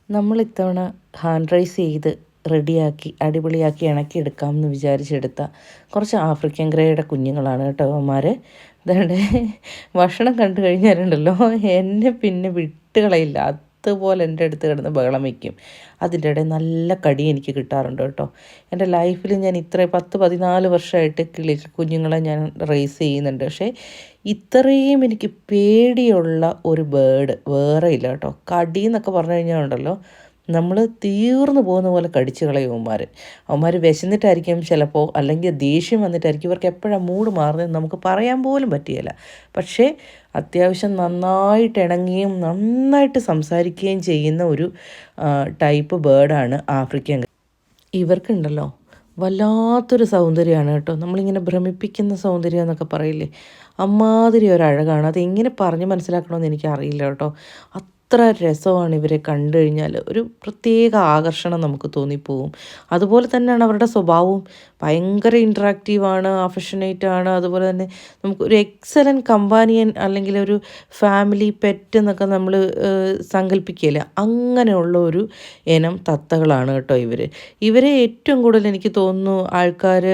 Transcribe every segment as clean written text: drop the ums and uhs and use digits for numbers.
നമ്മൾ ഇത്തവണ hand raise ചെയ്ത് റെഡിയാക്കി അടിപൊളിയാക്കി ഇണക്കിയെടുക്കാമെന്ന് വിചാരിച്ചെടുത്ത കുറച്ച് ആഫ്രിക്കൻ ഗ്രേയുടെ കുഞ്ഞുങ്ങളാണ് കേട്ടോ അവന്മാർ. അതുകൊണ്ട് ഭക്ഷണം കണ്ടു കഴിഞ്ഞാലുണ്ടല്ലോ എന്നെ പിന്നെ വിട്ടുകളയില്ല. അതുപോലെ എൻ്റെ അടുത്ത് കിടന്ന് ബഹളം വയ്ക്കും. അതിൻ്റെ ഇടയിൽ നല്ല കടി എനിക്ക് കിട്ടാറുണ്ട് കേട്ടോ. എൻ്റെ ലൈഫിൽ ഞാൻ ഇത്ര 10-14 വർഷമായിട്ട് കുഞ്ഞുങ്ങളെ ഞാൻ റേസ് ചെയ്യുന്നുണ്ട്. പക്ഷേ ഇത്രയും എനിക്ക് പേടിയുള്ള ഒരു ബേർഡ് വേറെ ഇല്ല കേട്ടോ. കടി എന്നൊക്കെ പറഞ്ഞു കഴിഞ്ഞാൽ ഉണ്ടല്ലോ, നമ്മൾ തീർന്നു പോകുന്ന പോലെ കടിച്ചു കളയും അവന്മാർ വിശന്നിട്ടായിരിക്കും ചിലപ്പോൾ, അല്ലെങ്കിൽ ദേഷ്യം വന്നിട്ടായിരിക്കും. ഇവർക്ക് എപ്പോഴാണ് മൂഡ് മാറുന്നതെന്ന് നമുക്ക് പറയാൻ പോലും പറ്റുകയില്ല. പക്ഷേ അത്യാവശ്യം നന്നായിട്ട് ഇണങ്ങുകയും നന്നായിട്ട് സംസാരിക്കുകയും ചെയ്യുന്ന ഒരു ടൈപ്പ് ബേർഡാണ് ആഫ്രിക്കൻ. ഇവർക്കുണ്ടല്ലോ വല്ലാത്തൊരു സൗന്ദര്യമാണ് കേട്ടോ. നമ്മളിങ്ങനെ ഭ്രമിപ്പിക്കുന്ന സൗന്ദര്യം എന്നൊക്കെ പറയില്ലേ, അമ്മാതിരി ഒരഴകാണ്. അതെങ്ങനെ പറഞ്ഞ് മനസ്സിലാക്കണമെന്ന് എനിക്കറിയില്ല കേട്ടോ. അത്ര രസമാണ് ഇവരെ കണ്ടു കഴിഞ്ഞാൽ. ഒരു പ്രത്യേക ആകർഷണം നമുക്ക് തോന്നിപ്പോവും. അതുപോലെ തന്നെയാണ് അവരുടെ സ്വഭാവവും. ഭയങ്കര ഇൻട്രാക്റ്റീവാണ്, അഫഷനേറ്റാണ്. അതുപോലെ തന്നെ നമുക്കൊരു എക്സലൻറ്റ് കമ്പാനിയൻ അല്ലെങ്കിൽ ഒരു ഫാമിലി പെറ്റ് എന്നൊക്കെ നമ്മൾ സങ്കല്പിക്കില്ല. അങ്ങനെയുള്ള ഒരു ഇനം തത്തകളാണ് കേട്ടോ ഇവരെ ഏറ്റവും കൂടുതൽ എനിക്ക് തോന്നുന്നു ആൾക്കാർ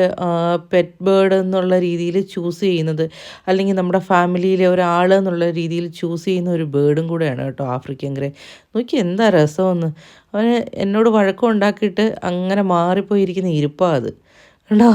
പെറ്റ് ബേർഡ് എന്നുള്ള രീതിയിൽ ചൂസ് ചെയ്യുന്നത്, അല്ലെങ്കിൽ നമ്മുടെ ഫാമിലിയിലെ ഒരാൾ എന്നുള്ള രീതിയിൽ ചൂസ് ചെയ്യുന്ന ഒരു ബേർഡും കൂടെയാണ് കേട്ടോ ആഫ്രിക്കൻ ഗ്രേ. നോക്കി എന്താ രസമെന്ന്. അവന് എന്നോട് വഴക്കം ഉണ്ടാക്കിയിട്ട് അങ്ങനെ മാറിപ്പോയിരിക്കുന്ന ഇരിപ്പാണ് അത് കണ്ടോ.